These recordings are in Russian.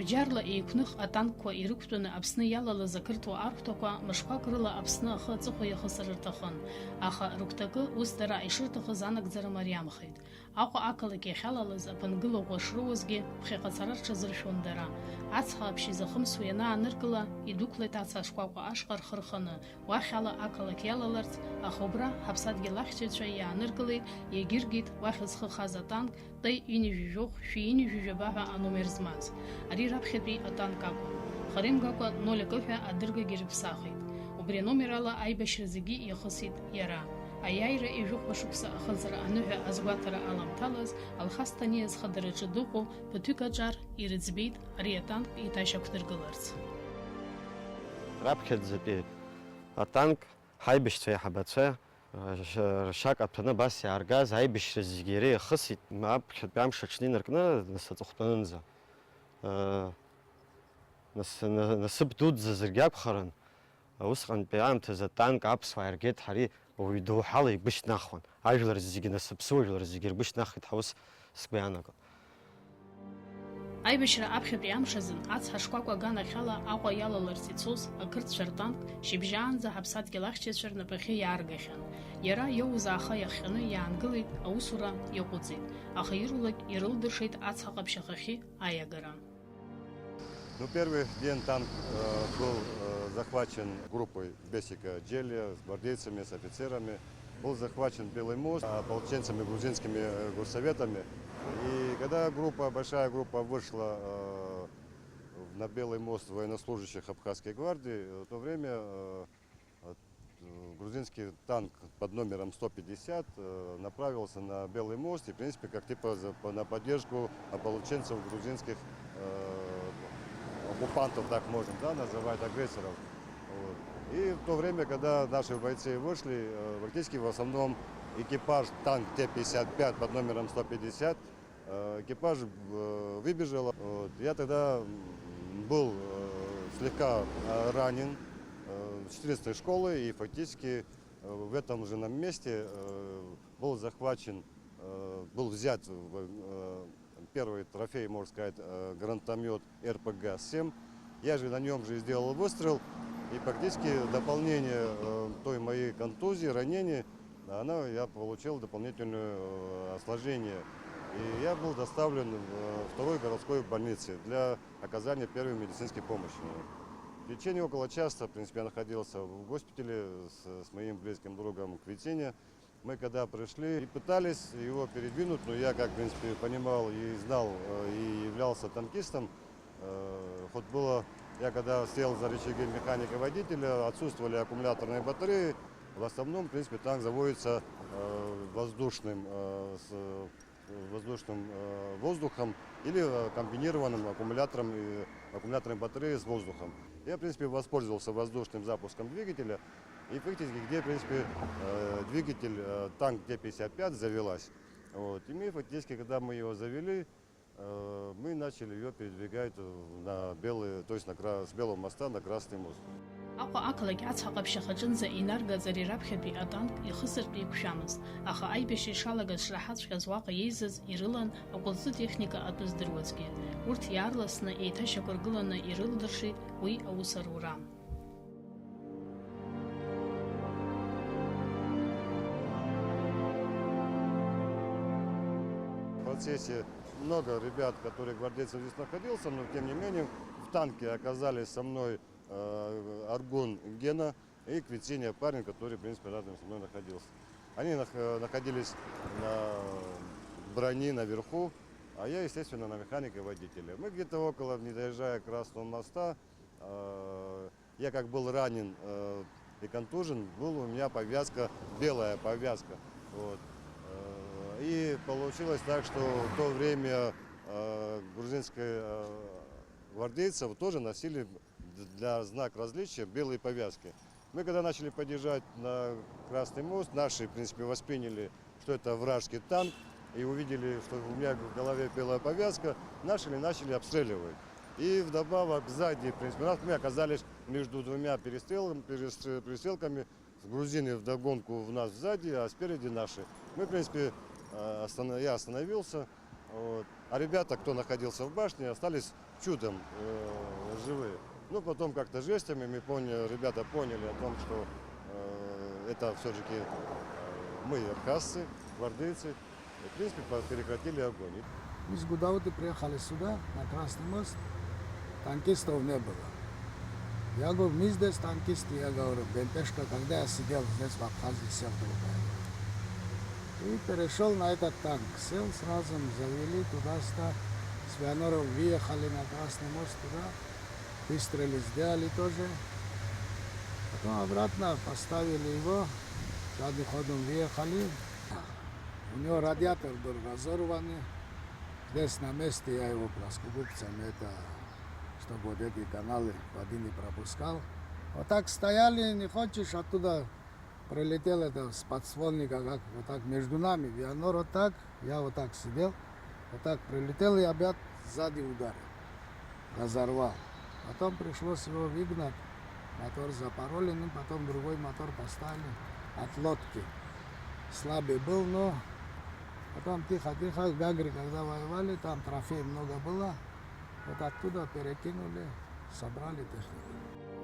Бџьарла еиқәных атанкқәа ирықәтәаны Аԥсны иалалаз ақырҭуа архәҭақәа мышқәак рыла Аԥсны ахы аҵыхәа иахысыр рҭахын, аха рыгәҭакы ус дара ишырҭахыз анагӡара мариамхеит. Аҟәа ақалақь иахьалалаз аԥынгыла ӷәӷәа шроуазгьы ԥхьаҟа ацара рҽазыршәон дара. Ацха аԥшьа изахымсуа ианааныркыла, идәықәлеит ацха ашкәакәа ашҟа рхы рханы, уахь ала ақалақь иалаларц, аха убра ҳаԥсадгьыл ахьчаҩцәа иааныркылеит, иагьыргеит уахь зхы хаз атанк Т-1-жәохә, Шә-1-жәаба ҳәа аномер змаз. Ари раԥхьатәи атанк акәын. Харемгакәа 0 ҳәа адыргагьы рыԥсахит. Убри аномер ала аибашьра зегьы иахысит иара. Аиааира ижәохәа шықәса ахыҵра аныҳәа азгәаҭара аламҭалаз, Алхас Ҭаниа зхадараҿы дыҟоу ԥыҭҩык аҿар ирыӡбеит ари атанк еиҭашьа ақәдыргыларц. Раԥхьаӡатәи атанк ҳаибашьцәа иаҳабацәа ршьак аҭәаны абас иааргаз аибашьра зегьы иара иахысит аԥхьатәи амш аҽны инаркны нас аҵыхәтәанынӡа. Насыԥ дуӡӡа зыргьы акәхарын, усҟантәи аамҭазы атанк аԥсуаа иаргеит ҳари уаҩ доуҳала игәышьҭнахуан. Ажәлар зегьы насыԥсу ажәлар зегьы ргәышьҭнахит ҳәа ус сгәы иаанагон. Аибашьра аԥхьатәи амш азын ацҳа шкәакәа аганахьала Аҟәа иалаларц ицоз ақырҭцәа ртанк шьыбжьаанӡа ҳаԥсадгьыл ахьчаҩцәа рнапахьы иааргахьан. Иара иоуз ааха иахҟьаны иаангылеит, аусура иаҟәыҵит, аха ирулак ирылдыршеит ацҳа ҟаԥшьахахьы аиагара. Первый день танк был захвачен группой Бесика Джелия с гвардейцами, с офицерами. Был захвачен Белый мост ополченцами, грузинскими горсоветами. И когда большая группа вышла на Белый мост военнослужащих Абхазской гвардии, в то время грузинский танк под номером 150 направился на Белый мост и, в принципе, как типа на поддержку ополченцев грузинских оккупантов, так можно называть, агрессоров. Вот. И в то время, когда наши бойцы вышли, практически в основном экипаж, танк Т-55 под номером 150, экипаж выбежал. Вот. Я тогда был слегка ранен с 14-й школы, и фактически в этом же месте был захвачен, был взят первый трофей, можно сказать, гранатомет РПГ-7. Я же на нем же сделал выстрел, и практически дополнение той моей контузии, ранения, я получил дополнительное осложнение. И я был доставлен в второй городской больнице для оказания первой медицинской помощи. В течение около часа, в принципе, я находился в госпитале с моим близким другом Квитине. Мы когда пришли и пытались его передвинуть, но я, как в принципе, понимал и знал, и являлся танкистом, хоть было, я когда сел за рычаги механика-водителя, отсутствовали аккумуляторные батареи, в основном, в принципе, танк заводится воздушным воздухом или комбинированным аккумулятором и аккумуляторной батареей с воздухом. Я, в принципе, воспользовался воздушным запуском двигателя, и фактически, где, в принципе, двигатель, танк Т-55 завелась. Вот. И мы, фактически, когда мы его завели, мы начали ее передвигать на белый, то есть с Белого моста на Красный мост. Аҟәа ақалақь ацҳа ҟаԥшьахаҿынӡа инаргаз ари раԥхьатәи атанк ихысыртә еиқәшәамызт, аха аибашьра ишалагаз шраҳаҵәҟьаз уаҟа еизаз ирылан акәылӡы техника атәы здыруазгьы. Урҭ иаарласны еиҭашьақәыргыланы ирылдыршеит уи аусарура. В процессе много ребят, которые гвардейцев здесь находился, но тем не менее в танке оказались со мной Аргун Гена и Квитиния, парень, который, в принципе, рядом со мной находился. Они находились на броне наверху, а я, естественно, на механике водителя. Мы где-то около, не доезжая Красного моста, я как был ранен и контужен, была у меня повязка, белая повязка. Вот. И получилось так, что в то время грузинские гвардейцев тоже носили для знака различия белые повязки. Мы когда начали подъезжать на Красный мост, наши, в принципе, восприняли, что это вражеский танк, и увидели, что у меня в голове белая повязка, начали обстреливать. И вдобавок сзади, в принципе, мы оказались между двумя перестрелками, грузины вдогонку в нас сзади, а спереди наши. Мы, в принципе, я остановился, Вот. А ребята, кто находился в башне, остались чудом живые. Ну, потом как-то жестями ребята поняли о том, что это все-таки мы, абхазцы, гвардейцы, и, в принципе, прекратили огонь. Мы с Гудауты приехали сюда, на Красный мост, танкистов не было. Я говорю, мы здесь танкисты, я говорю, БМПшка, когда я сидел здесь в Абхазии, сел другая. И перешел на этот танк, сел сразу, завели туда-сюда, с Вианором въехали на Красный мост туда, выстрелы сделали тоже. Потом обратно поставили его, задним ходом въехали. У него радиатор был разорванный. Здесь на месте я его плоскогубцем, чтобы вот эти каналы воды не пропускал. Вот так стояли, не хочешь, оттуда прилетел это с подствольника, как вот так между нами. Вианор вот так, я вот так сидел, вот так прилетел и опять сзади ударил, разорвал. Потом пришлось его выгнать, мотор запороли, потом другой мотор поставили от лодки. Слабый был, но потом тихо-тихо, в Гагре, когда воевали, там трофей много было, вот оттуда перекинули, собрали технику.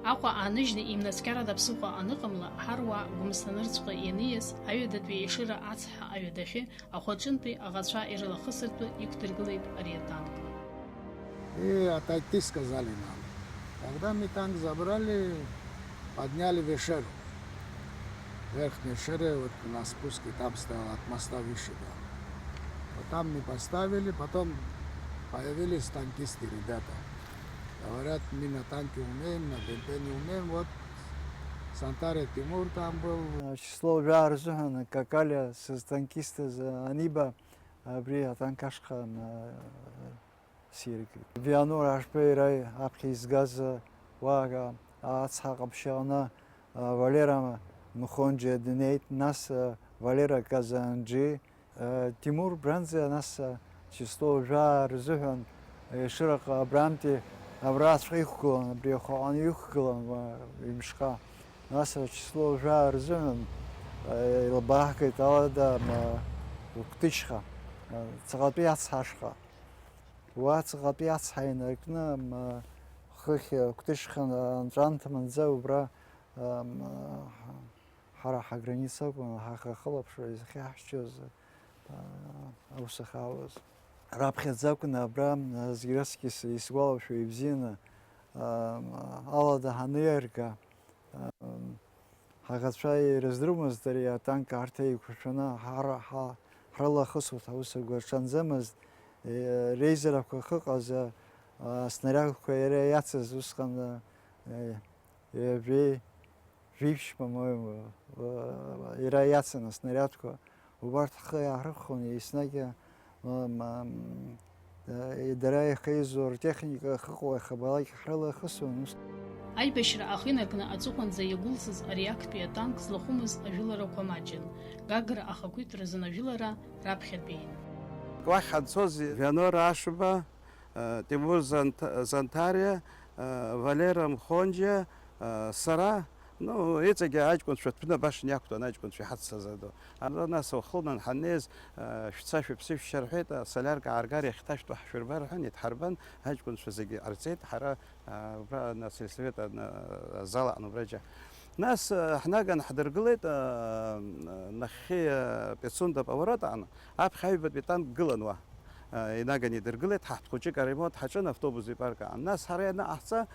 Аҟәа ааныжьны имнацәкьарада ԥсыхәа аныҟамла, ҳаруаа гәымсҭанырцәҟа ианиас, аҩадатәи аишыра ацҳа аҩадахьы, ахәаҿынтәи аӷацәа ирылахысыртәы иқәдыргылеит ари атанк. И отойти сказали нам. Когда мы танк забрали, подняли Вешеру. Верхней Шере, вот на спуске, там стоял от моста выше. Да. Вот там мы поставили, потом появились танкисты, ребята. Говорят, мы на танке умеем, на БМП не умеем. Вот Сантаре Тимур там был. Число жарзухан, какаля с танкиста за Аниба, при танкашка на Сирики. Вианор Ашпейрай, Абхиз Газа, Вага, Ацхакапшана, Валерама Мухонджи Денейт, нас Валера Казанджи, Тимур Бранзе, нас число жарзухан, Ширак Абрамти, Абрат Фрихкулан, Брехуан Юхкулан, Имшка. Нас число жарзухан, Илбахка Талада, Птичха, Цагапиац Хашха. Уацгапиац хайнакна хохи Птичхан Джантаман Заубра Хараха граница, Хаха Халапша, Хахчоз, Аусахауз. Рабхедзакна Абрам, Згирскис, Исваловшу и Взина, Алада Ханерка, Хагачай раздрумаз дарья танка Артей Кушана, Хараха, Хралахусу, Тауса Гошанземаз, Рейзеров Хахаз, снаряд Куэреяца Зускан, Вивш, по-моему, Ираяца на снарядку, Убартхая Архон и Снаги. Дарая Хайзор, техника Хахуа Хабалаки Храла Хасун. Аибашьра ахинаркны аҵыхәанӡа иагәылсыз ари актәи атанк злахәымыз ажәыларақәа маҷын. Гагра ахақәиҭразын ажәылара раԥхьатәиин. Кваханцози Вианор Ашуба, Тимур Зантария, Валера Мхонджа, Сара. Ну, это аҷкәын шәатәны баша иақәтәан аҷкәын шәиҳацазадо. Нас уахылнан ҳаннеиз шәца шәыԥсы рҳәеит, асолиарк ааргар иахьҭашәтәу ҳшәырба рҳәан, иҭҳарбан аҷкәынцәа зегьы ҟарҵеит, ҳара убра сельсовет азал аҟны убраџьа. Нас ҳнаган ҳдыргылеит нахьхьи Пицунда поворот аҟны, аԥхьа аҩбатәи танк гылан уа. Инаган идыргылеит, ҳаҳҭхәыҷык аремонт ҳаҿын автобус ипарк аҟны. Нас ҳара ианаҟаҳҵа,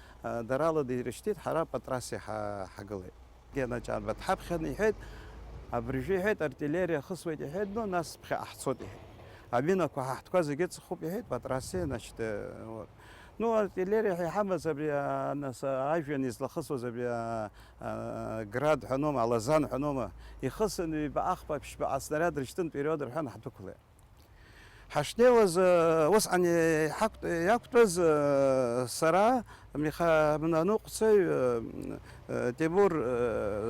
даралада ирышьҭит, ҳара патрасе ҳагылеит. Ианаҷанбат ҳаԥхьаны иҳәеит, абыржәы иҳәеит, артиллерия хысуеит иҳәеит, ну нас ԥхьаҟа ҳцоит иҳәеит. Аминақәа ҳаҳҭқәа зегьы ҵхуп иҳәеит, патрасе, значит, ну артиллерия иҳамаз абри ажәҩан излахысуаз абри град ҳәанома, алазан ҳәанома, ихысын ҩба аӷба ԥшьба аснаряд рышьҭын период рҳәан ҳдәықәлеит. Ҳашнеиуаз усҟан иақәтәаз сара аныҟәцаҩ Тимур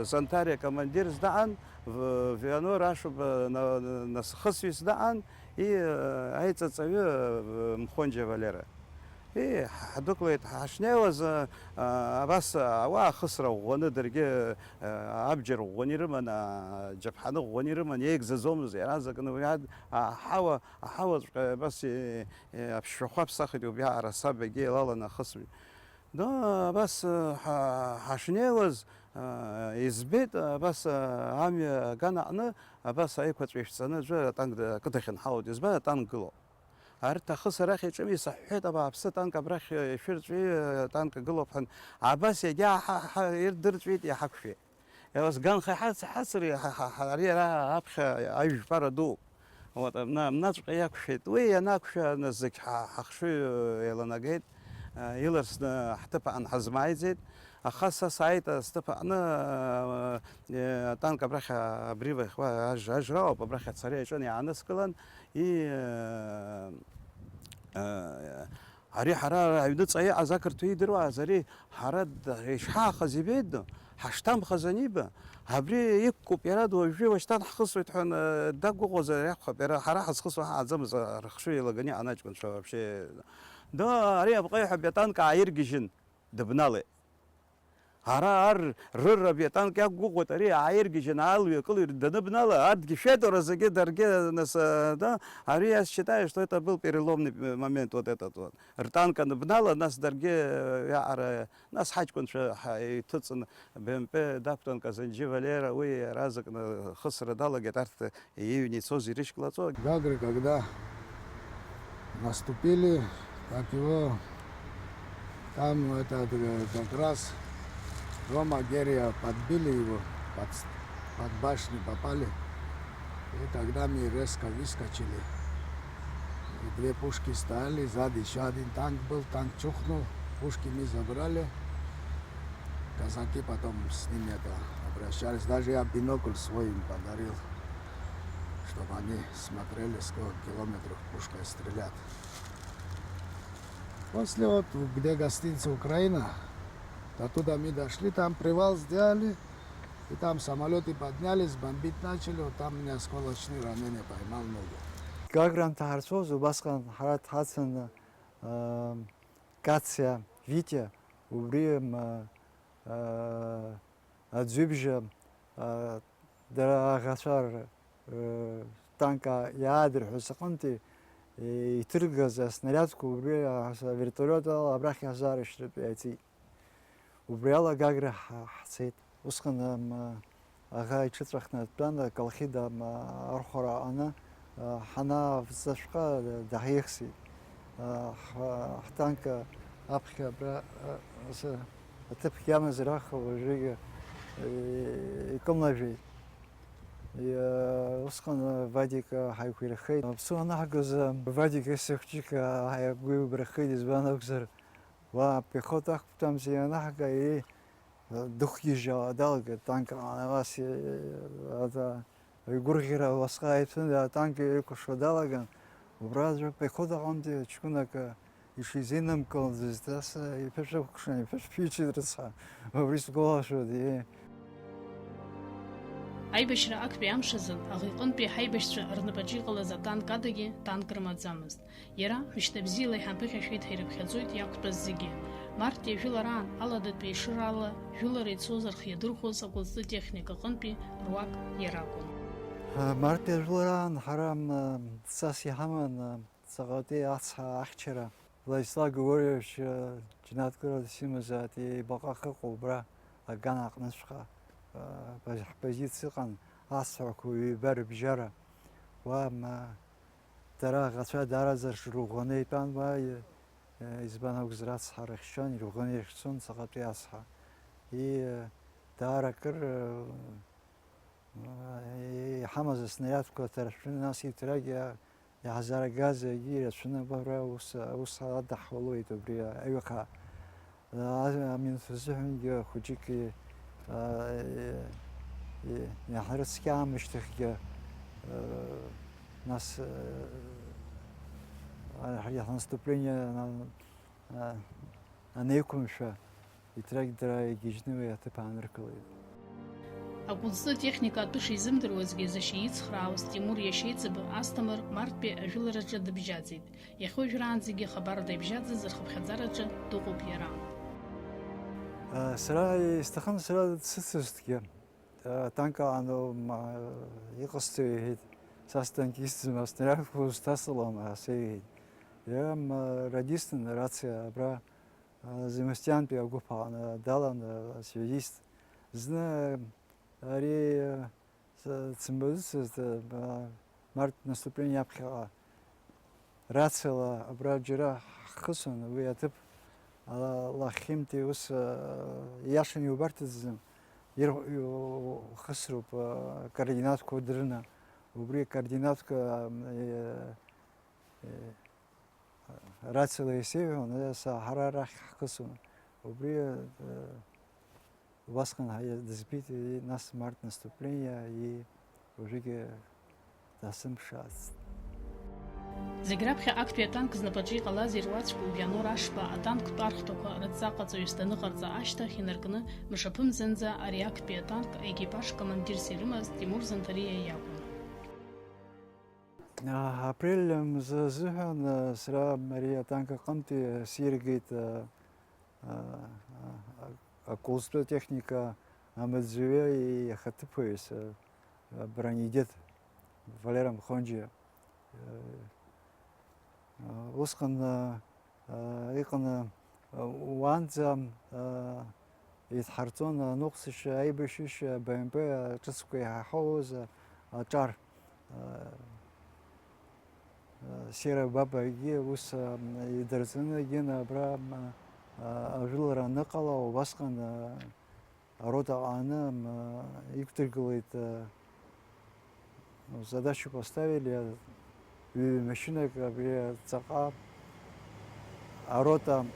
Зантария командирс даҟан, Вианор Ашуба насхысҩыс даҟан, и аиҵаҵаҩы Мхонџьа Валера. حدوكليت حشناوز بس وا خسرة وغنى درجة أبجر وغني رمنا جبحنا وغني رمنا يجززهم زي هذا كانوا ياد حاول بس بشوخاب ساخد وبيع على الصبي جي لا خصمي ده بس حشناوز يزبط بس عم كان بس أي كنت في سنة جو تانك كده حاول يزبط تانك أرت خسر أخي جميع صحيح طبعا بس تانك برخ شرط في تانك قلب حن عباس يجا يردر فيت يا حكفي بس كان حسري حري لا أبخ عيش بردو مناطق يكفي ويا ناكفي نزك حخشي يلا نجيت يلرس حتى عن حزماي زيد خاصة ساعتها استفقنا تانك برخ بريفة إخوة أجرا وبرخ سريع شون يعني سكلان هري حرارة عيدت صحيح أذكر توي دروا زري حرد إشحاء خزيبيد حشتام خزانيبة هبري يكو بيراد وفي وشتان خصو يتحون دقو غزر بيراد حرا خصو عزم رخشوي لغني أنا جكون شو بشي ده هري أبغى حبيتان كعير جيشن دبنالي هرار رر بيتان كيا جوجو تري عير جيشنال ويقول دنبنالا اد гефет разге дарге нас да ари я считаю что это был переломный момент вот этот вот ртанка набнала нас дарге я нас хачкон и туцн бмп даптонка занжи валера уй разок хср дала гетарт и не созириш клацо Гагры, когда наступили, как его там это как раз Рома Герия подбили его, под башню попали. И тогда мы резко выскочили. И две пушки стояли, сзади еще один танк был, танк чухнул, пушки мы забрали. Казаки потом с ними обращались. Даже я бинокль свой им подарил, чтобы они смотрели, сколько километров пушкой стрелят. После вот, где гостиница Украина, оттуда мы дошли, там привал сделали, и там самолеты поднялись, бомбить начали, вот там меня осколочные ранения поймал ногу. Гагран Тахарцов, Зубасхан, Харат Хадсон, Кация, Витя, Убрием, Адзюбжа, Дарагашар, танка Ядр, Хусаконти, и Тырга за снарядку, Убрия, вертолет, Абрахи Азар, что пойти. وبريالا جاجر حسيت وسخن أغاي شترخنا بلان كالخيدا أرخورا أنا حنا في الزشقة دحيخسي حتانك أبخي برا أتبخي ياما زراخ وجريجا يكم نجي وسخن فاديك حيكوي رخيد بسو أنا حقوز فاديك يسخجيك حيكوي برخيد زبان أكثر وبيخوتك там зеленаха и дух ежа далга танка на вас это гургера васхайт танки кошо далага образу пехота он де чкунака и шизином кон здесь и пешо кушай пеш фичидреса врис голашо де Айбашра акби амшазын агыйкын хайбашра арнабаджи кылаза танк адыги танкырмадзамыз. Яра миштабзилай хампыха швид хайрыпхязуйт якутбаззиги. Марти жуларан аладыт пейширалы жулары цозар хьядырхоз акулсты техника кынпи руак яракун. Марти жуларан харам саси хаман сагати асха ахчера. Владислав Григорьевич Джинаткара Симазати бакаха кобра агана акнашха. позиции кан асфаку бер бжара وما ترى غطاء دارازر روغاني بان و إزبان وزارة حركشان روغاني رخصون سقطي أصحى هي داركر حماس السنيات كترشون ناس يتراجع يهزار غاز يجي شنو برا وس هذا حولو يتبريا أيوة من فزحن خجيك يحرس كام مشتخ нас наступление на некумша и трек дра гижневые атепанркали. Акәылсы техника атәы шизымдыруазгьы зашьа ицхраауаз Тимур иашьеиҵбы Асҭамыр Марттәи ажәылараҿы дыбжьаӡит. Иахьа уажәраанӡагьы хабар дибжьаӡыз рхыԥхьаӡараҿы дыҟоуп иара. Сара исҭахын сара дсыцызҭгьы танкаано иҟасҵо иҳәеит. Са станкистым, снарядқәа узҭасылом аса иҳәеит. Иара радистын рациа абра Замостиантәи агәыԥ аҟны далан асвязист. Зны ари дсымбазыцызт март наступление аԥхьаҟа рациала абра џьара ҳхысын уи аҭыԥ лахьхьимти ус иашан иубарҭаӡам хысроуп координатқәа удырны. Убри координатқа рациала исеиҳәон, ҳара арахь ҳхысын. Убри убасҟан дызбит, нас март наступление и ужигьы дасымԥшаац. Зегь раԥхьа актәи атанк знапаҿы иҟалаз ируаӡәкуп Бианор Ашба атанктә архәҭақәа рыдҵаҟаҵаҩыс даныҟарҵа ашьҭахь инаркны мшаԥымзанӡа ари актәи атанк аекипаж командирс ирымаз Тимур Занҭариа иакәын. Апрель мзазыҳәан сара ари атанк аҟынтәи сиргеит акәылстәы техника амаӡаҩы ихаҭыԥуаҩыс бронедет Валера Мхонџьиа. Усҟан иҟан уаанӡа идҳарҵон аныҟәцашьа, аибашьышьа, БМП ҿыцқәа иҳаҳауаз аҿар Сера Бабагьы ус идырҵаны егьын абра ажәылара аныҟала, убасҟан арота ҟааны иқәдыргылеит, задачу поставили машинок абри ҵаҟа арота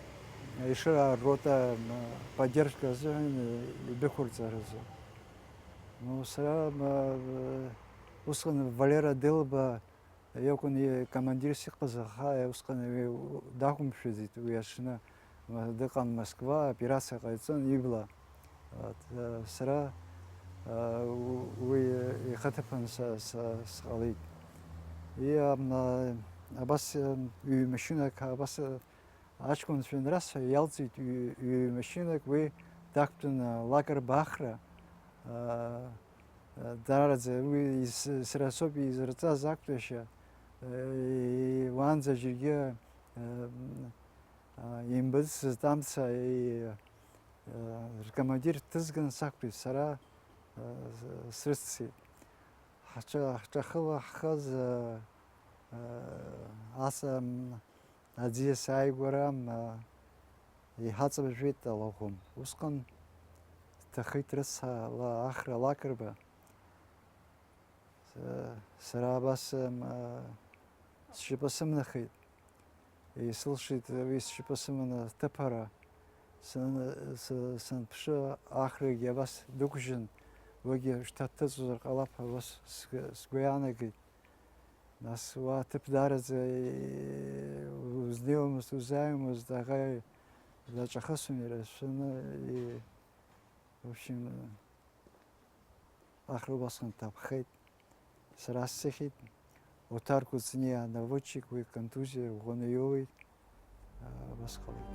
ишыра рота поддержка азыҳәан идәықәырҵаразы. Сара усҟан Валера Делба иакәын командирс иҟаз, аха усҟан дақәымшәаӡеит уи аҽны. Дыҟан Москва, операциа ҟаиҵон ибла. Сара уи ихаҭыԥан сҟалеит. Абас ҩ-машьынак, абас аҷкәынцәа анрасҳәа иалҵит ҩ-машьынак, уи дақәтәан Лакрба Ахра. Даараӡа уи сара соуп изырҵаз актәашьа. Уаанӡа џьаргьы имбыцызт амца ркомандир дҭызган сақәтәеит, сара срыццеит. Ҳҿахыла ҳхыз ас аӡиас ааигәара иҳаҵабжәеит алаӷәым. Усҟан дҭахеит рыцҳа Ахра Лакрба. Сара абас сшьапы сымнахит. Исылшеит уи сшьапы сыманы ҭыԥара. Санԥшы Ахрагьы абас дықәжьын, уигьы шьҭа дҭыҵуазар ҟалап, абас сгәы иаанагеит. Нас уа аҭыԥ даараӡа узнеиуамызт, узааиуамызт, аӷа даҿахысуан иара шәаны. В общем, Ахра убасҟан дҭаԥхеит. Сара сцахит. Отар Куцниа наводчик, уи контузиа, уӷәаны иоуит. Абас ҟалеит.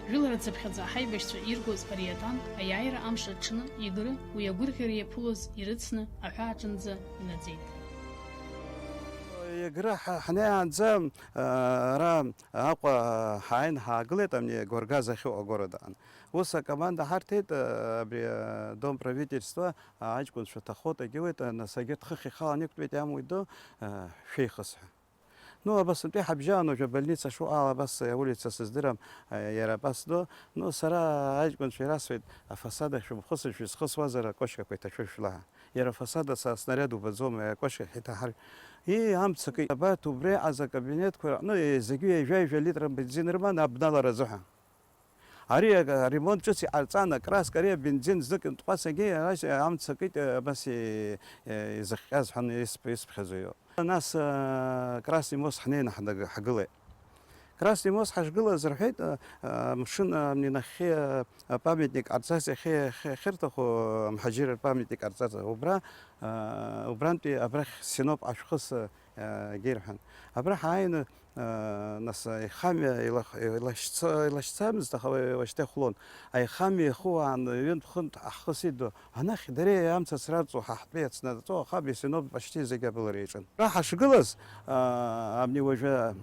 Жәылараҵыԥхьаӡа ҳаибашьцәа иргоз ари атанк аиааира амш аҽны игры уи агәырӷьара иаԥылоз ирыцны аҳәааҿынӡа инаӡеит. Игры ҳнеиаанӡа ара Аҟәа ҳааин ҳаагылеит, амни Гәыргаз ахьыҟоу агәарадаан. Ус акоманда ҳарҭеит, абри дом правительства аҷкәынцәа ҭахоит агьыуеит, насагьы ҭхых ихалан иқәтәеит иамуит ду шәеихысҳәа. Ну, абасынтәи ҳабжьаан уажәы абольница шуҟала, абас аулица сыздырам, иара абас ду. Ну, сара аҷкәынцәа ирасҳәеит, афасад ахь шәымхысыр, шәызхысуазар акәашькақәа иҭашәыр шәлаҳа. Иара афасад снаряд убаӡом, акәашька иҭаҳар. Амцакы абарҭ убри аҟаз акабинетқәа рҟны зегьы ҩажәа литр бензин рыман абналара азыҳәа. Ари аремонт ҿыц иҟарҵан, акраска, ари абензин знык нтҟәацагьы амцакит абас изыхҟьаз ҳәаны исԥхьаӡо иоуп. Нас крас имос ҳнеины ҳгылеит. Красный мост хашгыла зархет машина мне на памятник арцасе хертаху мхаджир памятник арцасе убранти абрах синоп ашхас герхан абрах айн нас хами илашцамыз тахавай ваште хлон ай хами хуан юн хунт ахсидо ана хидре амца сразу хахбецна то хаби синоп почти загабыл речен рахашгылас амни уже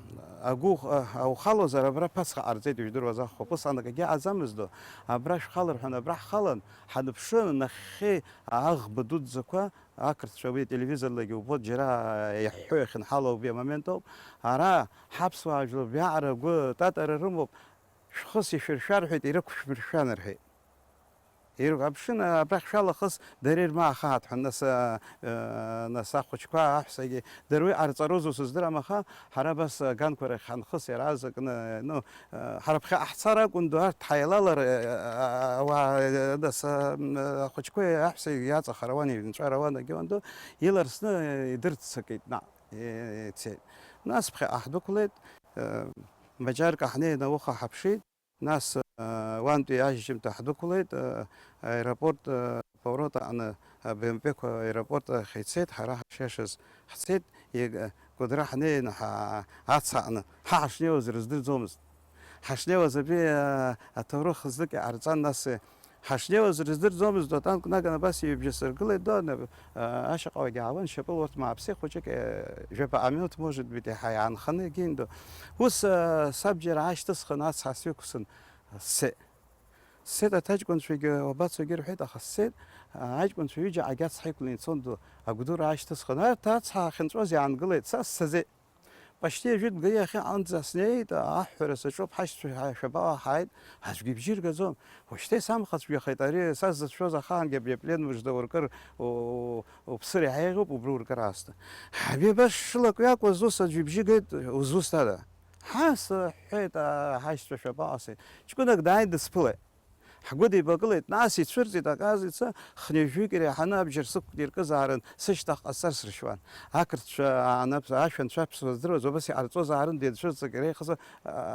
агух ау хало зарабра пасха арзет юдур ваза хопус анага азамыздо абраш халар хана брах халан ханбшын нахи аг бдуд заква акрт шоби телевизор лаги убод жира яххын хало би моментов ара حبس واجلو بيعرف جو تاتر الرمب شخصي شرشار حيت يركب شرشان رحي يركب أبشنا برخ شال خص درير ما خات حناس ناس أخوش كوا أحسن دروي عرض روزو سزدر ما خا حربس كان كره خان خص يراز كنا نو حرب خا أحصارة كندوار تحيلالر وناس أخوش كوا أحسن ياز خرواني نشاروان جواندو يلرسنا يدرت سكيتنا ناس بخي أحدو كلت مجارك أحني نوخا حبشيت ناس وانتو يعيشم تحدو كلت ايرابورت بوروتا أنا بمبيكو ايرابورت خيتسيت حراح شاشز حسيت قدرة حني نحا عطسا أنا حاشني وزرزدل زومز حاشني وزبي أتوروخ زدك أرزان ناس حشني وزرزدر زومز دوتان كنا بس يبجسر قلت دون عشق أو جعوان شبل وقت مع بسيخ وشك جبا أميوت موجود بتي حيان خني جيندو وس سبجر عاش تسخن حاسيوكسن سيد أتاج كنت في وبات سجير حيت أخسيد عاج كنت في يجي عجات صحيح كل إنسان دو أقدر عاش تسخن تاتها خنتروزي عن قلت سزي باشتي جد جاي أخي عند زسنيد أحفر سشوب حش شباب حيد هجيب جير جزوم وشتي سام خاص بيخيطاري ساز شو زخان جاب يبلين مش دور كر وبصري حيغب وبرور كراسته حبيبي باش لك وياك وزوس جيب جيد وزوس هذا حاس حيت حش شباب أصي شكونك دايد دسبلي حقودي بقولت ناسي تشرزي تقازي خنيجي كري حنا بجرسك دير كزارن سشتاق أسر سرشوان أكرت أنا بس عشان شاب صدره زوبسي على طوز عارن دير شرز كري خص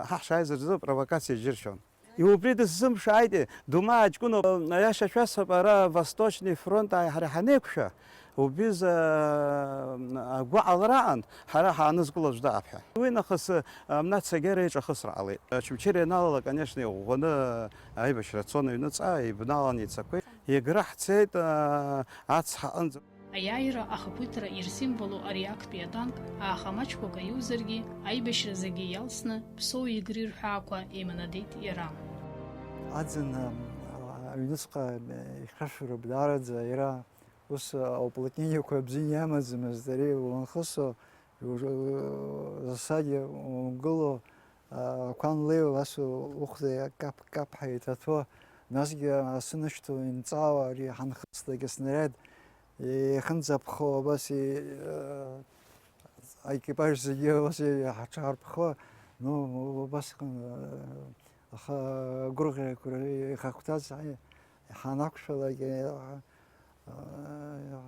حش عايز رزق провокации جرشون يوبريد الزم شايدة دوما تكونوا نياش شاس برا восточный фронт هرحنيكشة وبيز قوع الران حراها نزقل جدافها وين خص منات سجارة خسر عليه شمشيري نالا конечно وغنا أي بشرتون ينتصا يبنالن يتسكوي يجرح تسيد عتصح أنز Аяира ахапуитра ирсимволу ариакт пиатанк ахамачко каюзерги айбешрезеги ялсна псо игрир хаква иманадит ирам. Адзен юнусқа ихашуру бдарадза ира ус оплотнение кобзиня мазмаздари он хосо засади гыло кан лео васу ухде кап хайтатва насга сынышто инцава ри ханхстаге снаряд и ханзапхо баси экипаж зиге баси хачарпхо ну бас ха гурге кури хактаз ханакшалаге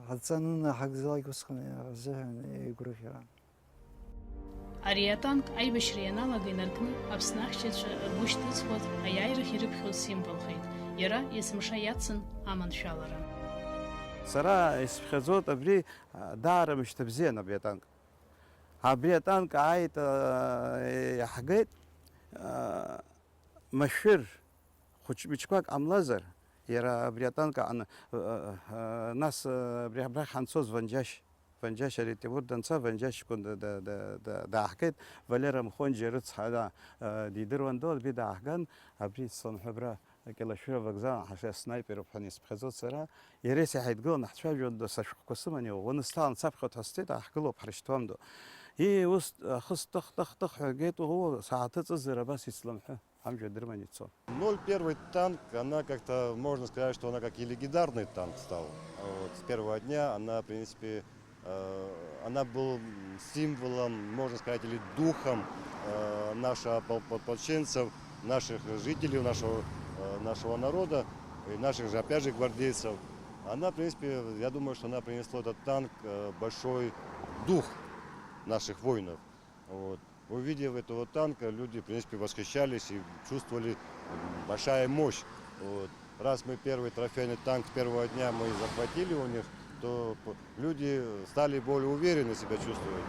хацанна хагзалайгусхне зехн гургера Ариатанк айбешриянала гайнаркны абснахчеч гуштыцхот аяира хирипхо символ хит. Яра есмшаяцын аманшалара. سرا اسخزوت أبري دار مش تبزين أبيتانك أبيتانك عايت حقيت مشير خوش بيشكوك أملازر يرى أبيتانك عن ناس بريح خانسوز فنجاش اللي تبور دنسا فنجاش كون دا حكيت فاليرا مخون جيرتس هذا ديدروان دول بيدا حقان أبري صن حبرا كلا شو بقزان حشا سنايبر وبحنيس بخزوت سرا يريسي حيتقول نحتفظ جون ساشق قسمني ونستان سابقة هستيت أحكله بحرشتهم دو هي وست خص طخ حاجات وهو ساعات تزر بس يسلمها هم جدر ما يتصل 01 танк, она как-то, можно сказать, что она как и легендарный танк стала. Вот, с первого дня она, в принципе, она был символом, можно сказать, или духом наших подполченцев, наших жителей, нашего народа, и наших же, опять же, гвардейцев. Она, в принципе, я думаю, что она принесла этот танк большой дух наших воинов. Вот. увидев этого танка, люди, в принципе, восхищались и чувствовали большая мощь. Вот. Раз мы первый трофейный танк с первого дня мы захватили у них, то люди стали более уверенно себя чувствовать.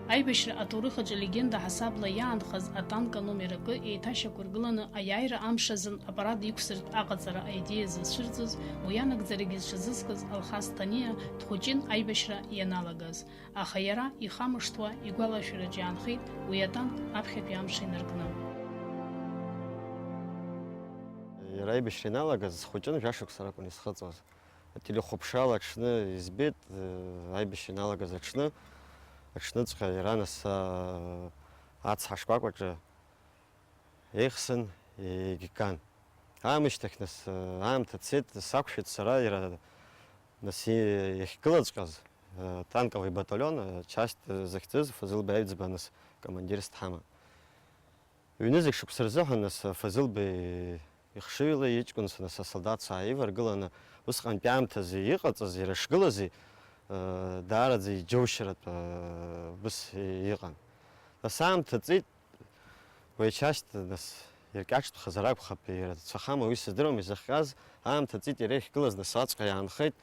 Аибашьра аҭоурыхаҿы легенда ҳасабла иаанхаз атанк аномер 1 еиҭашьақәыргыланы аиааира амшазын аппарат иқәсыртә аҟаҵара аидеиа зызцәырҵыз, уи анагӡарагьы зҽазызкыз Алхас Таниа дхәыҷын аибашьра ианалагаз, аха иара ихамышҭуа игәалашәараҿы иаанхеит уи атанк аԥхьатәи амш инаркны. Иара аибашьра иналагаз схәыҷын жәашықәса ракәын исхыҵуаз. Ателехәаԥшрала аҽны избеит, аибашьра иналагаз аҽныҵәҟьа иара нас ацҳа шкәакәаҿы еихсын егьган. Аамышьҭахь нас аамҭа цеит, сақәшәеит сара иара нас иахьгылаҵәҟьаз танковый батальон, часть захьӡыз Фазылбеи Аҩӡба нас командирс дҳама. Ҩнызқь шықәса рзыҳәан нас Фазылбеи ихшыҩла иҷкәынцәа нас асолдатцәа ааиваргыланы усҟантәи аамҭазы иҟаҵаз иара шгылази даараӡа иџьоушьаратә быс иҟан. Нас аамҭа ҵит, уи ачашьт нас иркьаҿтәхазар акәхап, ирацәахама уи сыздыруам изахҟьаз, аамҭа ҵит иара иахьгылаз нас аҵәҟьа иаанхеит.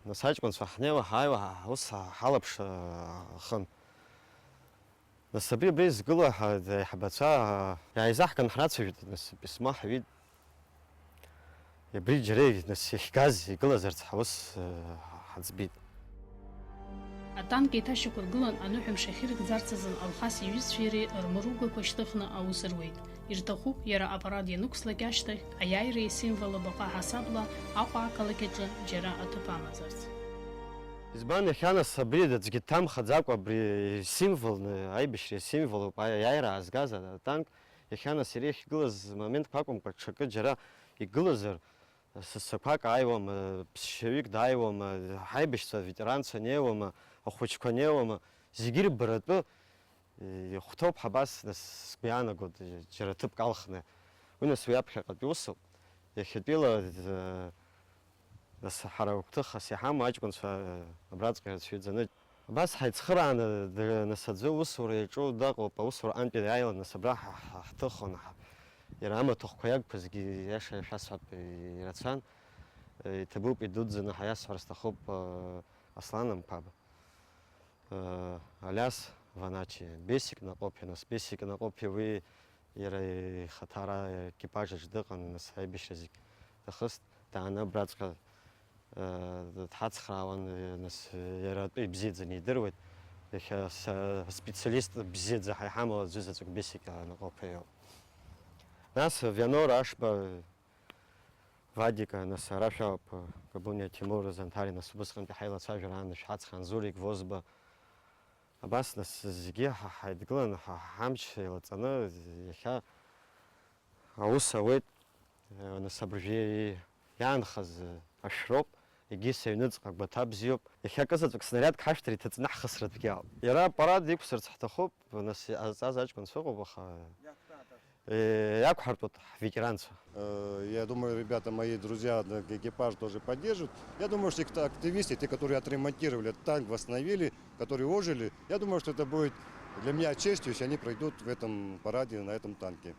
Нас аҷкәынцәа ҳнеиуа ҳааиуа ус ҳалаԥш хын. Нас абри згыло аиҳабацәа иааизаҳган ҳрацәажәеит, нас письма ҳҩит. Абри џьара нас иахьгаз игылазарц ҳус ҳаӡбит. Атанк еиҭашьақәыргылан аныҳәамш ахьырыгӡарц азын Алхас иҩызцәеи иареи рмыругақәа шьҭыхны аус руеит. Ирҭахуп иара аппарат ианықәслак ашьҭахь аиааира исимвол абаҟа ҳасабла Аҟәа ақалақь аҿы џьара аҭыԥ амазарц. Избан иахьа нас абри аӡәгьы дҭамхаӡакәа абри символны, аибашьра символуп аиааира аазгаз атанк, иахьа нас иара иахьгылаз моментқәа акәымкәа ҽакы џьара игылазар, сасақәак ааиуама, ԥсшьаҩык дааиуама, ҳаибашьцәа ветеранцәа неиуама, ахәыҷқәа неиуама, зегьы рбаратәы ихәҭоуп ҳабас нас сгәы иаанаго џьара ҭыԥк алхны. Уи нас уи аԥхьаҟатәи усуп. Иахьатәиала нас ҳара гәҭыхас иҳамоу аҷкәынцәа абраҵәҟьа рацәаҩӡаны. Абас ҳаицхырааны нас аӡәы усура иаҿу даҟоуп, аусура антәи иааилан нас абра ҳҭыхон. Иара амаҭәахәқәа иагқәазгьы иаша шәасҳәап ирацәан. Иҭабуп идуӡӡаны ҳаиасҳәар сҭахуп Аслан Ԥаба, Алиас Ваначи, Бесик Наҟоԥиа, нас Бесик Наҟоԥиа уи иара ихаҭа ара екипажаҿ дыҟан, нас аибашьра зегь дахыст, дааны абраҵәҟьа дҳацхраауан, нас иара атәы ибзиаӡаны идыруеит. Иахьа специалист бзиаӡа ҳаиҳамоу аӡәы заҵәык Бесик Наҟоԥиа иоуп. Нас Вианор Ашба, Вадика, нас Рафиауп, Габуниа Тимур Занҭари, нас убысҟантәи ҳаилацәажәара аан Шәҳаҵха Анзурик Возба. Абас нас зегьы ҳаидгылан ҳамч еилаҵаны иахьа аус ауеит. Нас абыржәы иаанхаз ашәроуп, егьыс аҩныҵҟа гәаҭа бзиоуп. Иахьа акызаҵәык снариадк ҳашәҭар иҭаҵны ҳхысратәгьы ауп. Иара аппарат иқәсырц ҳҭахуп, нас иҟазҵаз аҷкәынцәа ыҟоуп, аха иақәҳартәуеит ветеранцәа. Я думаю, ребята, мои друзья, экипаж тоже поддержат. Я думаю, что активисты, те, которые отремонтировали танк, восстановили, которые ожили, я думаю, что это будет для меня честью, если они пройдут в этом параде на этом танке.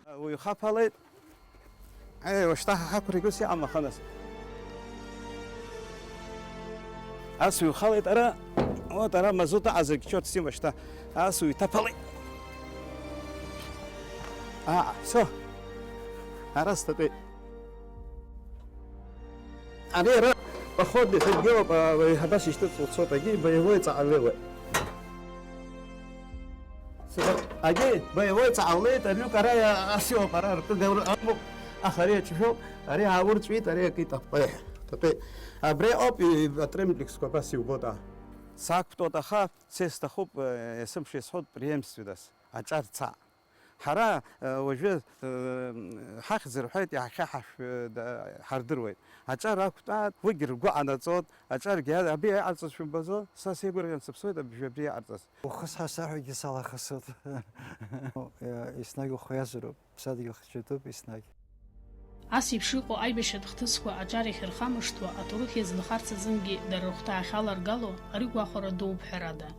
Все. Раз ты. Они походы ходил по хабаши что тут такие боевой цалевы. Аги боевой цалевы, это люкарая асио парар. Ты говоришь, ахаре чего? Аре аур цвет, аре какие-то пэ. Ты абре опи атремликс копаси угода. Сак кто-то ха, сеста хоп, сам шестьсот преемственность. Ачарца. حرا وجه حق زرحت يا خاف حردرويت أجار أكتر وجر قاعد صوت أجار جهاد أبي أرصد شو بزو ساسيقول ينسب صوت بجبري أرصد وخص حسار يجسال خصوت إسناق خيازرو بسادق خشتوب إسناق Ас еиԥш иҟоу аибашьратә хҭысқәа аҿар иахьырхамышҭуа аҭоурых иазынхарц азынгьы дара рыхәҭаа ахьаларгало ари гәахәара дууп ҳәарада.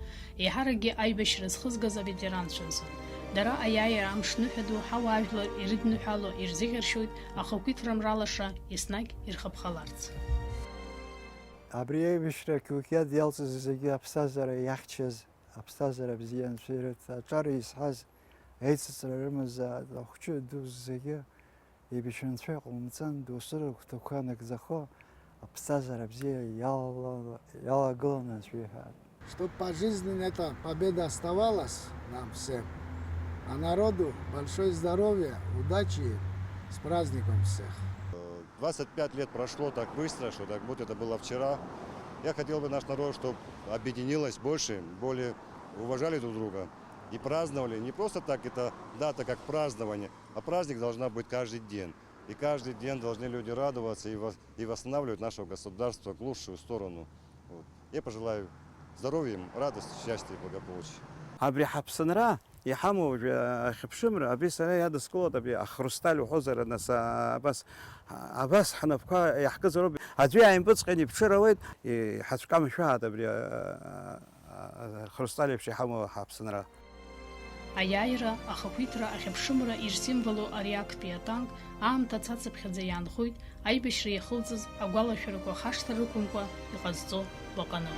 Еиҳаракгьы аибашьра зхызгаз аветеранцәазын. Дара аиааира амш ныҳәаду ҳауаажәлар ирыдныҳәало ирзыӷьаршьоит ахақәиҭра мралаша еснагь ирхыԥхаларц. Абри аибашьра қьоукиад иалҵыз зегьы аԥсҭазаара иахьчаз, аԥсҭазаара бзиа анцәа ирыҭ, аҿар изҳаз, аиҵыҵра рымаз ахәҷы ду зегьы еибашьра анцәа иҟоумҵан, доусы рыгәҭақәа нагӡахо аԥсҭазаара бзиа иалагыланы анцәа иҳәат. Чтобы пожизненно эта победа оставалась нам всем, а народу большое здоровья, удачи, с праздником всех. 25 лет прошло так быстро, что так будто это было вчера. Я хотел бы наш народ, чтобы объединилось больше, более уважали друг друга и праздновали. Не просто так это дата как празднование, а праздник должна быть каждый день. И каждый день должны люди радоваться и восстанавливать наше государство в лучшую сторону. Вот. Я пожелаю здоровья им, радости, счастья и благополучия. Абри ҳаԥсынра иҳамоу ахьыԥшымра аби сара иадыскылоит аби ахрусталь уҳәозар нас абас ҳнапқәа иаҳкызароуп аӡәы иааимпыҵҟьан иԥҽыруеит ҳацәкамшәааит абри ахрусталь еиԥш иҳамоу ҳаԥсынра. Аиааира, ахақәиҭра, ахьыԥшымра ирсимволу ари актәи атанк аамҭа цацыԥхьаӡа иаанхоит аибашьра иахылҵыз агәалашәарақәа хашҭра рықәымкәа иҟазҵо баҟаны.